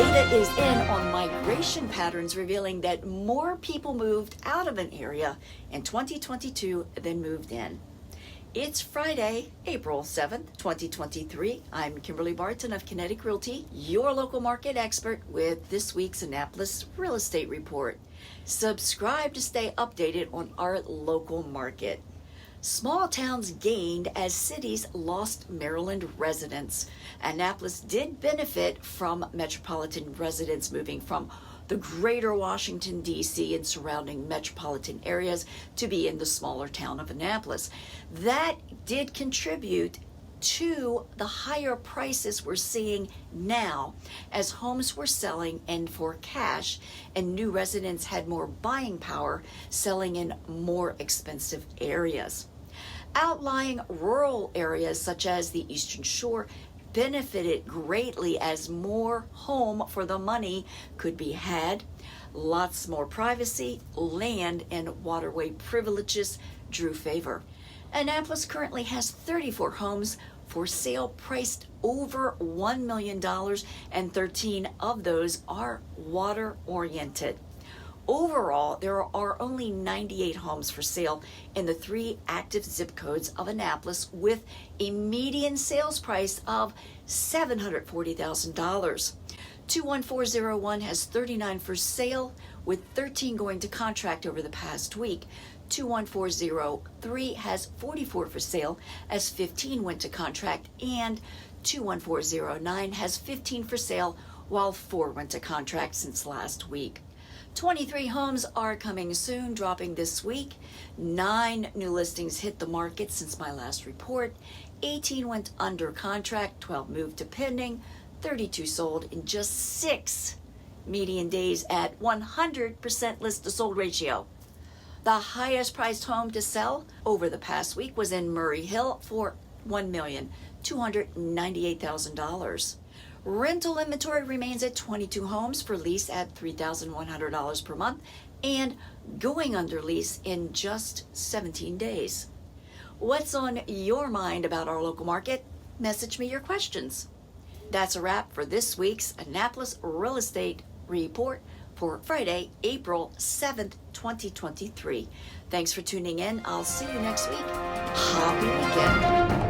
Data is in on migration patterns revealing that more people moved out of an area in 2022 than moved in. It's Friday, April 7th, 2023. I'm Kimberly Barton of Kinetic Realty, your local market expert with this week's Annapolis Real Estate Report. Subscribe to stay updated on our local market. Small towns gained as cities lost Maryland residents. Annapolis did benefit from metropolitan residents moving from the greater Washington, D.C. and surrounding metropolitan areas to be in the smaller town of Annapolis. That did contribute to the higher prices we're seeing now as homes were selling and for cash and new residents had more buying power selling in more expensive areas. Outlying rural areas such as the Eastern Shore benefited greatly as more home for the money could be had. Lots more privacy, land, and waterway privileges drew favor. Annapolis currently has 34 homes for sale priced over $1 million, and 13 of those are water-oriented. Overall, there are only 98 homes for sale in the 3 active zip codes of Annapolis with a median sales price of $740,000. 21401 has 39 for sale with 13 going to contract over the past week. 21403 has 44 for sale as 15 went to contract, and 21409 has 15 for sale while 4 went to contract since last week. 23 homes are coming soon, dropping this week. 9 new listings hit the market since my last report. 18 went under contract, 12 moved to pending, 32 sold in just 6 median days at 100% list to sold ratio. The highest priced home to sell over the past week was in Murray Hill for $1,298,000. Rental inventory remains at 22 homes for lease at $3,100 per month and going under lease in just 17 days. What's on your mind about our local market? Message me your questions. That's a wrap for this week's Annapolis Real Estate Report for Friday, April 7th, 2023. Thanks for tuning in. I'll see you next week. Happy weekend.